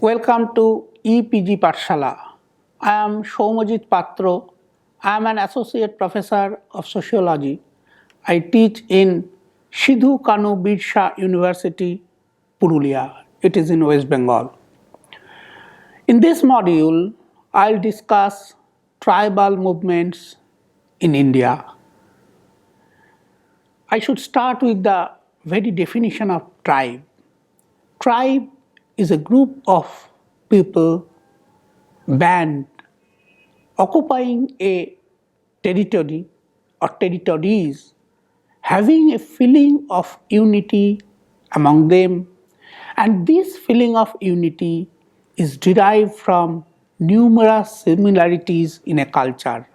Welcome to EPG Pathshala. I am Soumajit Patro. I am an associate professor of sociology. I teach in Sidhu Kanu Birsa University, Purulia. It is in West Bengal. In this module, I'll discuss tribal movements in India. I should start with the very definition of tribe. Tribe is a group of people, band, occupying a territory or territories, having a feeling of unity among them, and this feeling of unity is derived from numerous similarities in a culture,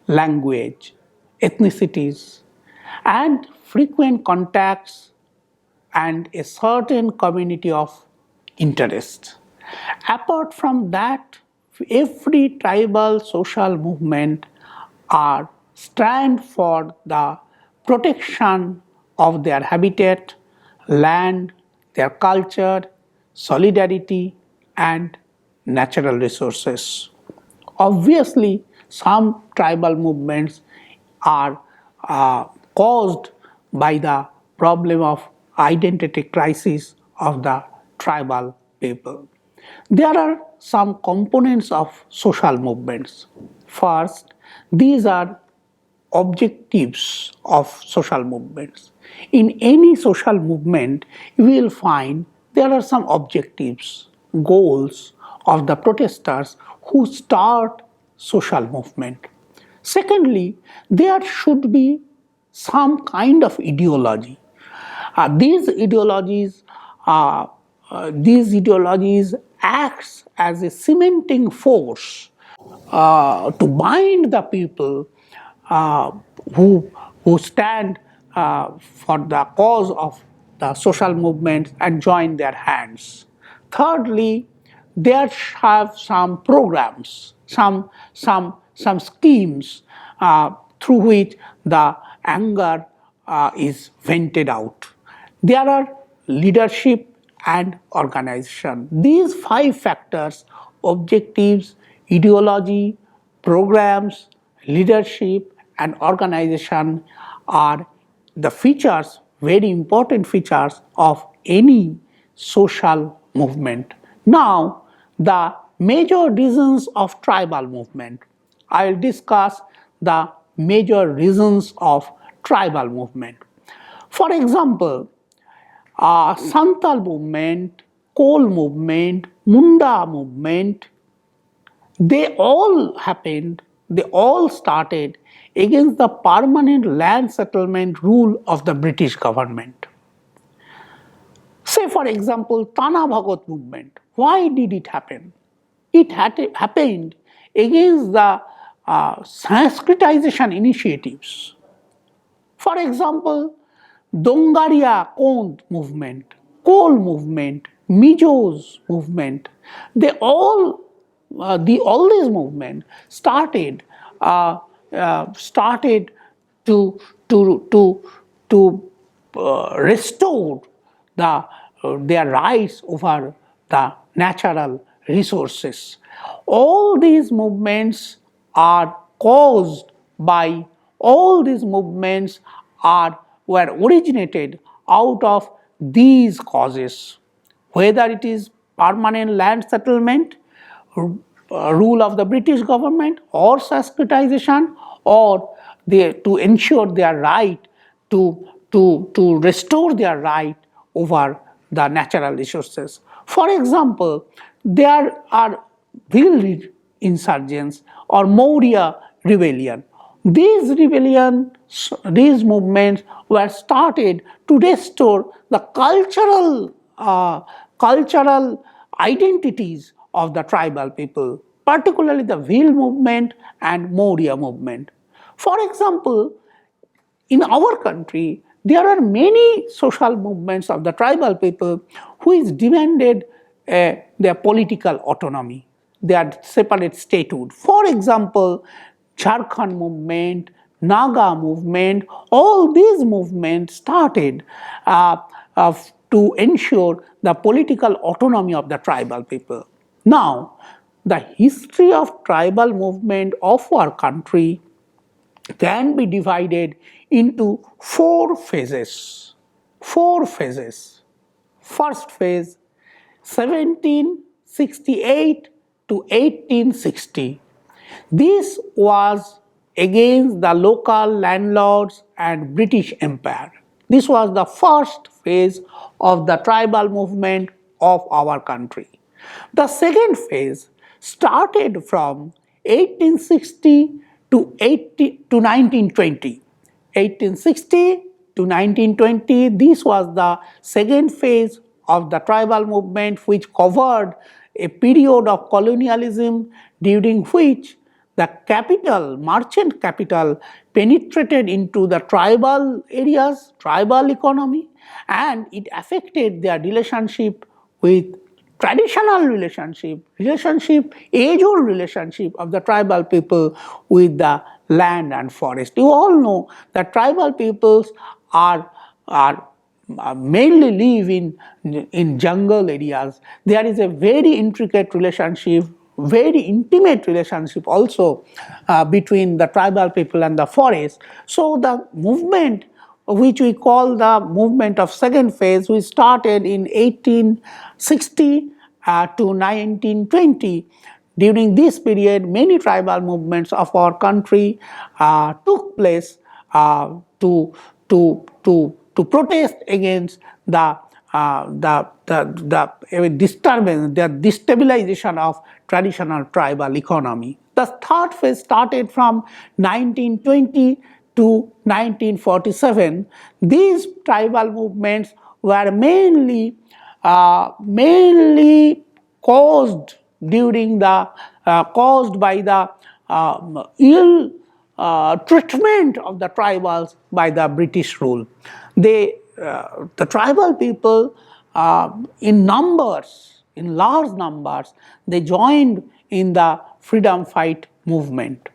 language, ethnicities, and frequent contacts and a certain community of interest. Apart from that, every tribal social movement are stand for the protection of their habitat, land, their culture, solidarity, and natural resources. Obviously, some tribal movements are caused by the problem of identity crisis of the tribal people. There are some components of social movements. First, these are objectives of social movements. In any social movement, you will find there are some objectives, goals of the protesters who start social movement. Secondly, there should be some kind of ideology. These ideologies acts as a cementing force to bind the people uh, who stand for the cause of the social movement and join their hands. Thirdly, there have some programs, some schemes through which the anger is vented out. There are leadership and organization. These five factors, objectives, ideology, programs, leadership, and organization, are the features, very important features of any social movement. Now, the major reasons of tribal movement. I will discuss the major reasons of tribal movement. For example, Santal movement, Kol movement, Munda movement, they all started against the permanent land settlement rule of the British government. Say for example, Tana Bhagat movement. Why did it happen? It happened against the Sanskritization initiatives. For example, Dongaria Kond movement, Kol movement, Mijos movement, all these movements started to restore their rights over the natural resources. All these movements are caused by all these movements were originated out of these causes, whether it is permanent land settlement, rule of the British government, or Sanskritization, or to ensure their right to restore their right over the natural resources. For example, there are Bhil insurgents or Maurya rebellion. These movements were started to restore the cultural identities of the tribal people, particularly the Bhil movement and Maurya movement. For example, in our country, there are many social movements of the tribal people who is demanded their political autonomy, their separate statehood. For example, Jharkhand movement, Naga movement, all these movements started to ensure the political autonomy of the tribal people. Now, the history of tribal movement of our country can be divided into four phases. Four phases. First phase, 1768 to 1860. This was against the local landlords and British Empire. This was the first phase of the tribal movement of our country. The second phase started from 1860 to 1920. 1860 to 1920, this was the second phase of the tribal movement, which covered a period of colonialism during which the capital, merchant capital, penetrated into the tribal areas, tribal economy, and it affected their relationship with traditional relationship, age-old relationship of the tribal people with the land and forest. You all know that tribal peoples are mainly live in jungle areas. There is a very intricate relationship, very intimate relationship also between the tribal people and the forest. So the movement, which we call the movement of second phase, we started in 1860 to 1920. During this period, many tribal movements of our country took place to protest against the disturbance, the destabilization of traditional tribal economy. The third phase started from 1920 to 1947. These tribal movements were mainly caused by the ill treatment of the tribals by the British rule. The tribal people, in large numbers, they joined in the freedom fight movement.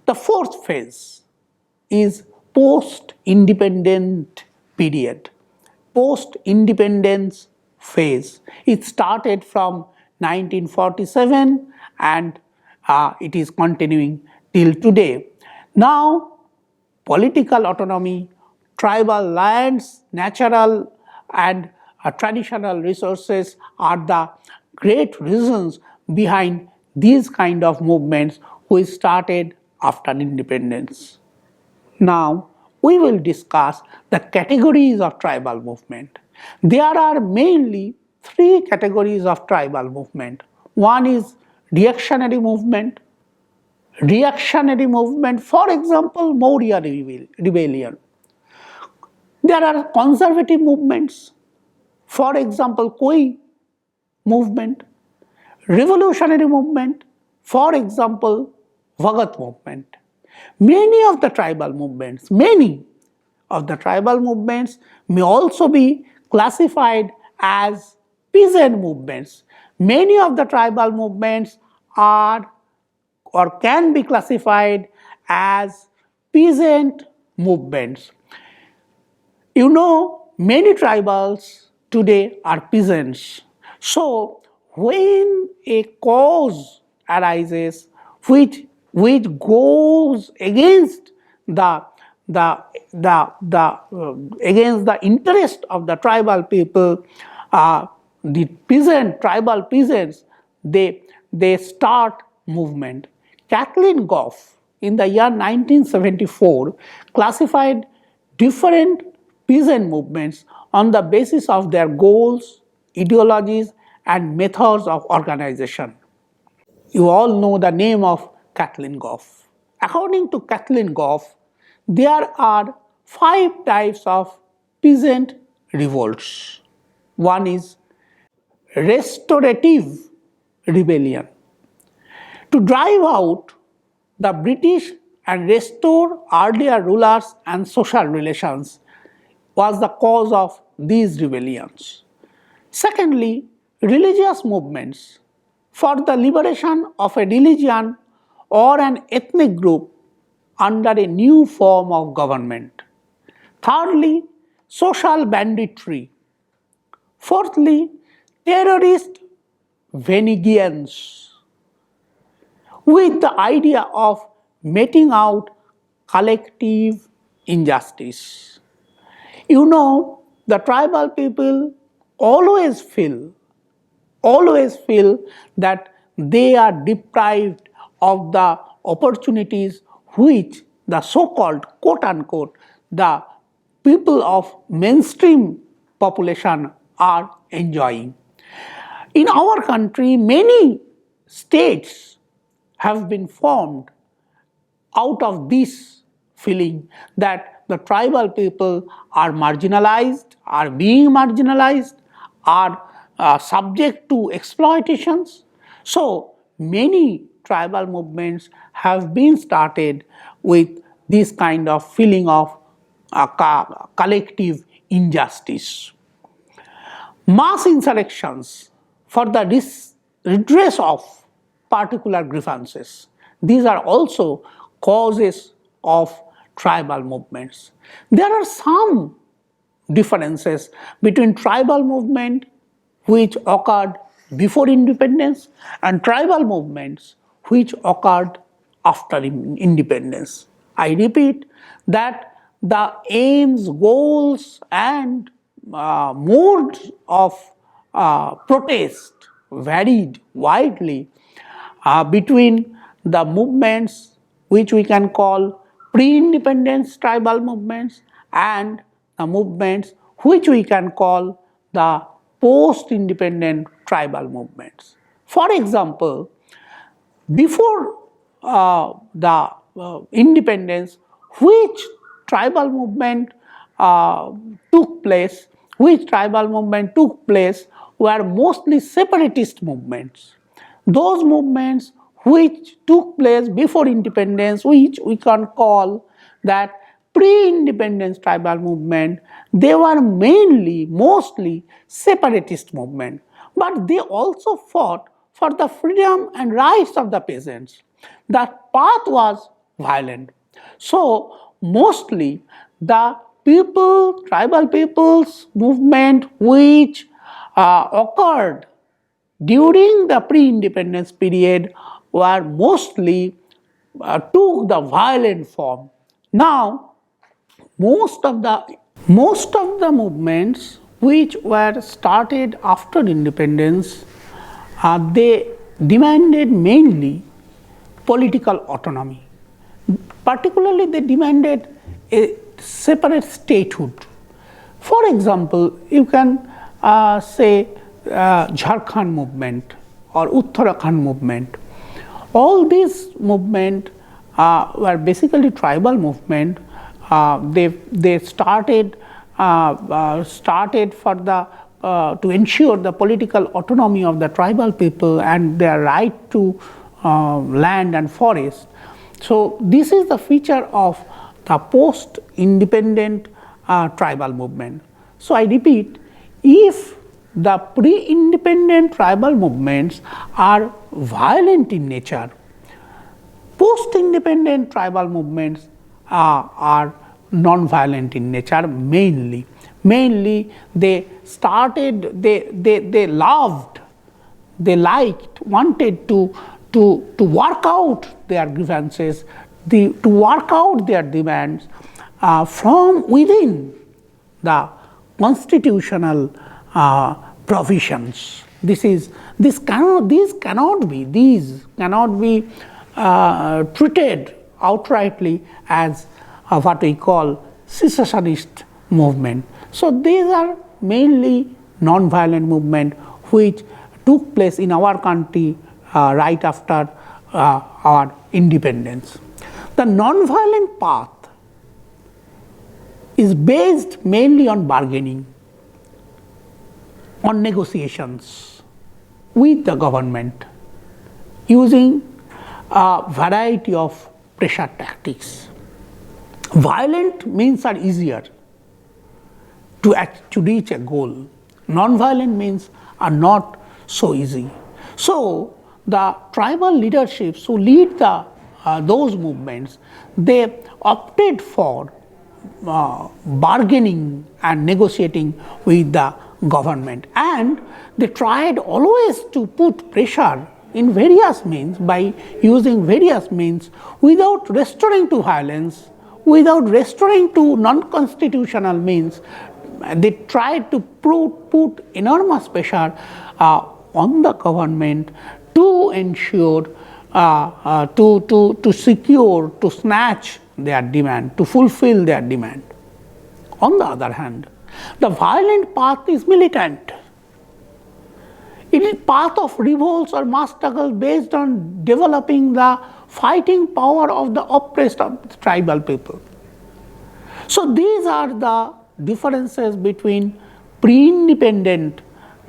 The fourth phase is post-independent period, post-independence phase. It started from 1947 and it is continuing till today. Now, political autonomy, tribal lands, natural and traditional resources are the great reasons behind these kind of movements which started after independence. Now, we will discuss the categories of tribal movement. There are mainly three categories of tribal movement. One is reactionary movement. Reactionary movement, for example, Maurya rebellion. There are conservative movements, for example, Koi movement. Revolutionary movement, for example, Bhagat movement. Many of the tribal movements may also be classified as peasant movements. Many of the tribal movements are or can be classified as peasant movements. You know, many tribals today are peasants. So, when a cause arises which goes against against the interest of the tribal people, the tribal peasants, they start movement. Kathleen Goff in the year 1974 classified different peasant movements on the basis of their goals, ideologies, and methods of organization. You all know the name of Kathleen Goff. According to Kathleen Goff, there are 5 types of peasant revolts. One is restorative rebellion. To drive out the British and restore earlier rulers and social relations was the cause of these rebellions. Secondly, religious movements for the liberation of a religion or an ethnic group under a new form of government. Thirdly, social banditry Fourthly, terrorist vengeance with the idea of meting out collective injustice. You know, the tribal people always feel that they are deprived of the opportunities which the so-called quote unquote the people of mainstream population are enjoying. In our country, many states have been formed out of this feeling that the tribal people are marginalized, are being marginalized, are subject to exploitations. So many tribal movements have been started with this kind of feeling of collective injustice. Mass insurrections for the redress of particular grievances. These are also causes of tribal movements. There are some differences between tribal movement which occurred before independence and tribal movements which occurred after independence. I repeat that the aims, goals, and modes of protest varied widely between the movements which we can call pre-independence tribal movements and the movements which we can call the post-independent tribal movements. For example, before the independence, which tribal movement took place, were mostly separatist movements. Those movements which took place before independence, which we can call that pre-independence tribal movement, they were mostly separatist movement, but they also fought for the freedom and rights of the peasants. The path was violent. So mostly the tribal people's movement which occurred during the pre-independence period were mostly took the violent form. Now, most of the movements which were started after independence, they demanded mainly political autonomy. Particularly, they demanded a separate statehood. For example, you can say Jharkhand movement or Uttarakhand movement. All these movements were basically tribal movement. They started for the to ensure the political autonomy of the tribal people and their right to land and forest. So this is the feature of the post-independent tribal movement. So I repeat, if the pre-independent tribal movements are violent in nature, post-independent tribal movements are non-violent in nature mainly. Mainly they started, they loved, they liked, wanted to work out their grievances, to work out their demands from within the constitutional provisions. These cannot be treated outrightly as what we call secessionist movement. So these are mainly non-violent movement which took place in our country right after our independence. The non-violent path is based mainly on bargaining, on negotiations with the government using a variety of pressure tactics. Violent means are easier to reach a goal. Non-violent means are not so easy. So the tribal leaderships who lead those movements, they opted for bargaining and negotiating with the government, and they tried always to put pressure in various means by using various means without restoring to violence, without restoring to non-constitutional means. They tried to put enormous pressure on the government to ensure, to secure, to snatch their demand, to fulfill their demand. On the other hand, the violent path is militant. It is path of revolts or mass struggle based on developing the fighting power of the oppressed of the tribal people. So these are the differences between pre-independent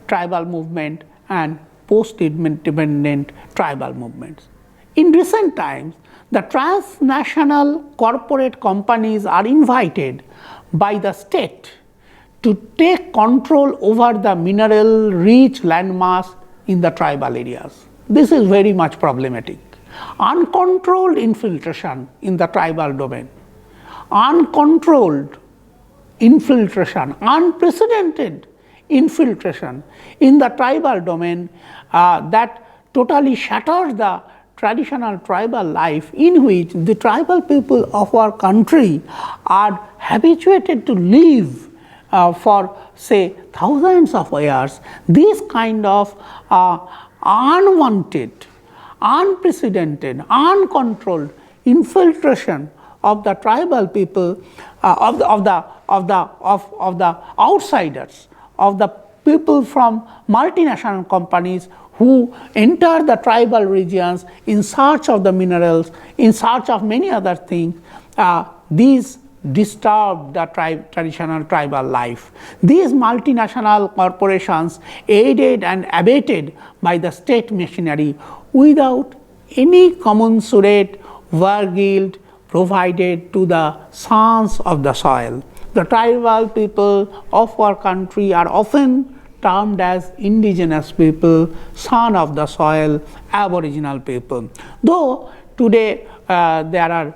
tribal movement and post-independent tribal movements. In recent times, the transnational corporate companies are invited by the state to take control over the mineral-rich landmass in the tribal areas. This is very much problematic. Uncontrolled infiltration in the tribal domain, uncontrolled infiltration, unprecedented infiltration in the tribal domain that totally shatters the traditional tribal life in which the tribal people of our country are habituated to live for say thousands of years. This kind of unwanted, unprecedented, uncontrolled infiltration of the tribal people, of the outsiders, of the people from multinational companies who enter the tribal regions in search of the minerals, in search of many other things. These disturb the traditional tribal life. These multinational corporations, aided and abetted by the state machinery, without any commensurate work guild provided to the sons of the soil. The tribal people of our country are often termed as indigenous people, son of the soil, aboriginal people. Though today there are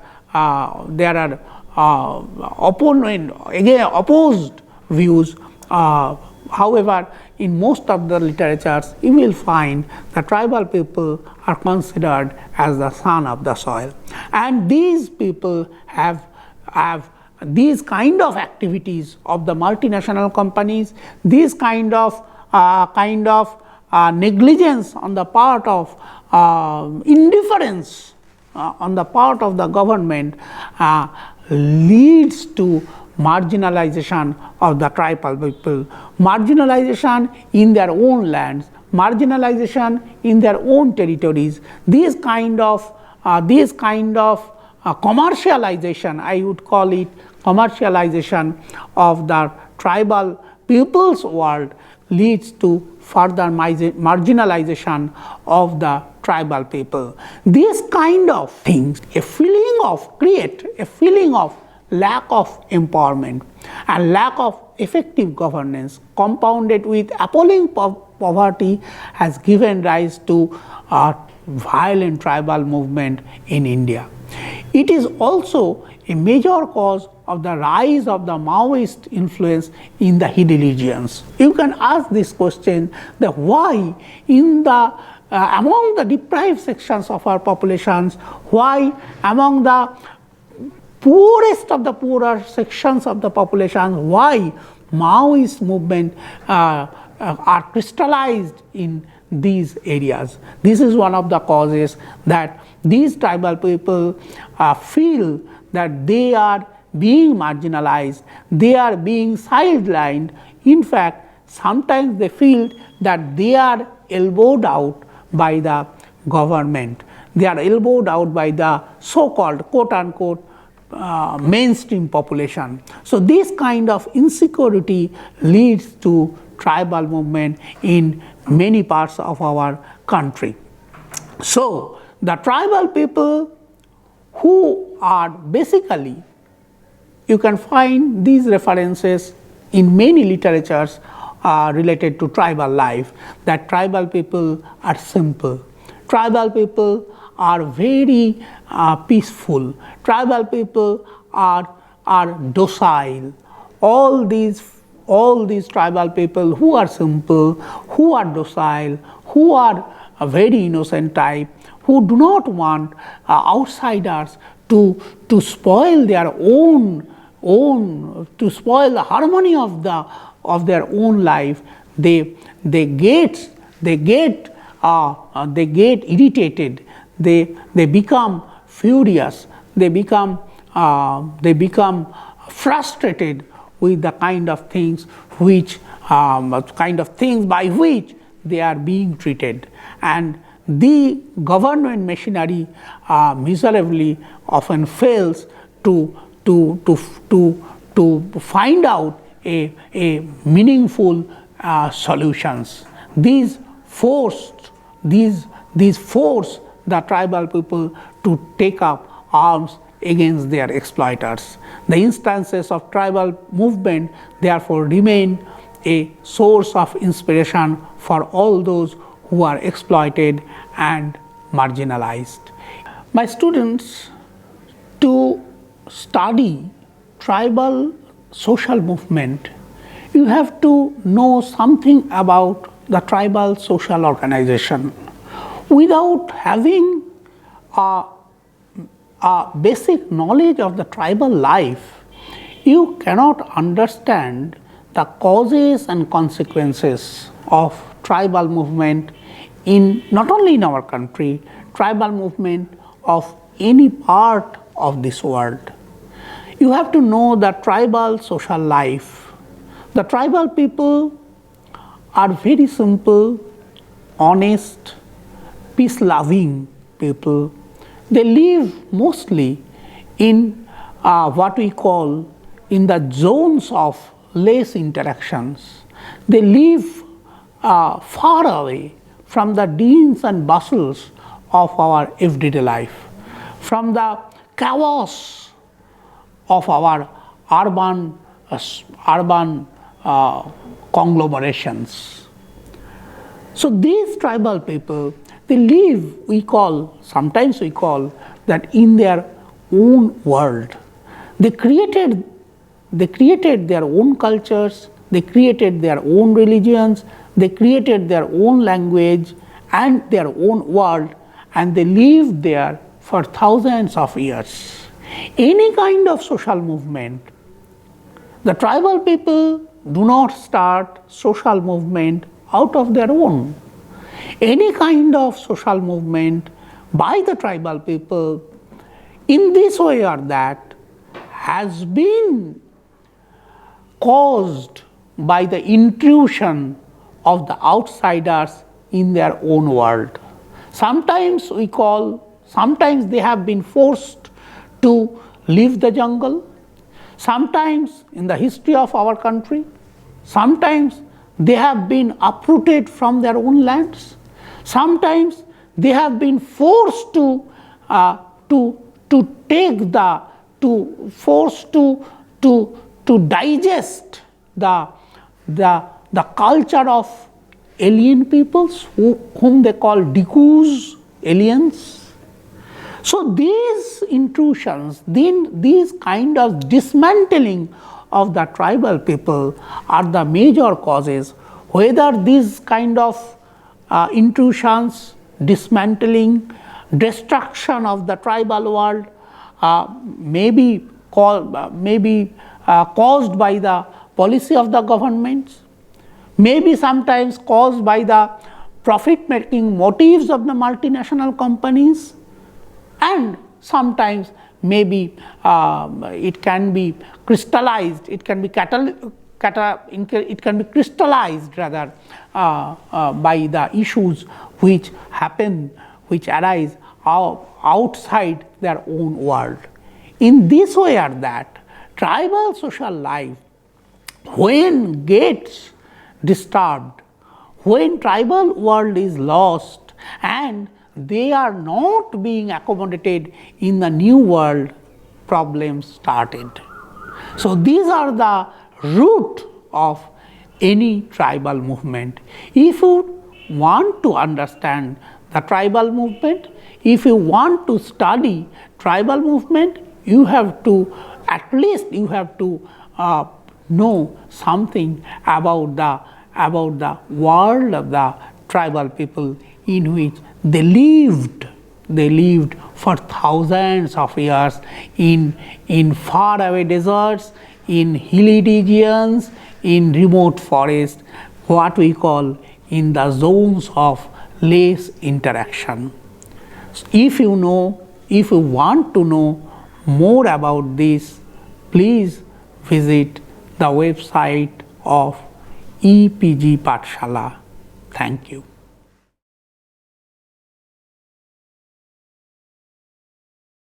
opposed views. However, in most of the literatures, you will find the tribal people are considered as the son of the soil, and these people have these kind of activities of the multinational companies, these kind of negligence on the part of indifference on the part of the government leads to marginalization of the tribal people, marginalization in their own lands, marginalization in their own territories. These kind of commercialization, I would call it commercialization of the tribal people's world, leads to further marginalization of the tribal people. These kind of things create a feeling of lack of empowerment and lack of effective governance, compounded with appalling poverty, has given rise to a violent tribal movement in India. It is also a major cause of the rise of the Maoist influence in the hilly regions. You can ask this question, that why in the among the deprived sections of our populations, why among the poorest of the poorer sections of the population, why Maoist movement are crystallized in these areas. This is one of the causes that these tribal people feel that they are being marginalized, they are being sidelined. In fact, sometimes they feel that they are elbowed out by the government, they are elbowed out by the so-called quote-unquote mainstream population. So this kind of insecurity leads to tribal movement in many parts of our country. So the tribal people who are basically, you can find these references in many literatures related to tribal life, that tribal people are simple, tribal people are very peaceful, tribal people are docile. All these all these tribal people who are simple, who are docile, who are a very innocent type, who do not want outsiders to spoil their own to spoil the harmony of their own life. They get irritated. They become furious. They become frustrated with the kind of things by which they are being treated, and the government machinery miserably often fails to find out a meaningful solutions. These force the tribal people to take up arms against their exploiters. The instances of tribal movement therefore remain a source of inspiration for all those who are exploited and marginalized. My students, to study tribal social movement, you have to know something about the tribal social organization. Without having a basic knowledge of the tribal life, you cannot understand the causes and consequences of tribal movement not only in our country, tribal movement of any part of this world. You have to know the tribal social life. The tribal people are very simple, honest, peace-loving people. They live mostly in what we call in the zones of less interactions. They live far away from the dins and bustles of our everyday life, from the chaos of our urban conglomerations. So these tribal people, they live, sometimes we call that in their own world. They created their own cultures, they created their own religions, they created their own language and their own world, and they lived there for thousands of years. Any kind of social movement, the tribal people do not start social movement out of their own. Any kind of social movement by the tribal people in this way or that has been caused by the intrusion of the outsiders in their own world. Sometimes they have been forced to leave the jungle. Sometimes in the history of our country, sometimes they have been uprooted from their own lands. Sometimes they have been forced to digest the culture of alien peoples whom they call diffuse aliens. So these intrusions, these kind of dismantling of the tribal people are the major causes. Whether these kind of intrusions, dismantling, destruction of the tribal world may be caused by the policy of the governments, may be sometimes caused by the profit-making motives of the multinational companies, and sometimes maybe it can be crystallized, it can be crystallized rather by the issues which arise outside their own world. In this way or that, tribal social life, when gets disturbed, when tribal world is lost and they are not being accommodated in the new world, problems started. So these are the root of any tribal movement. If you want to understand the tribal movement, if you want to study tribal movement, you have to know something about the world of the tribal people in which they lived. They lived for thousands of years in faraway deserts, in hilly regions, in remote forests, what we call in the zones of less interaction. If you want to know more about this, please visit the website of EPG Pathshala. Thank you.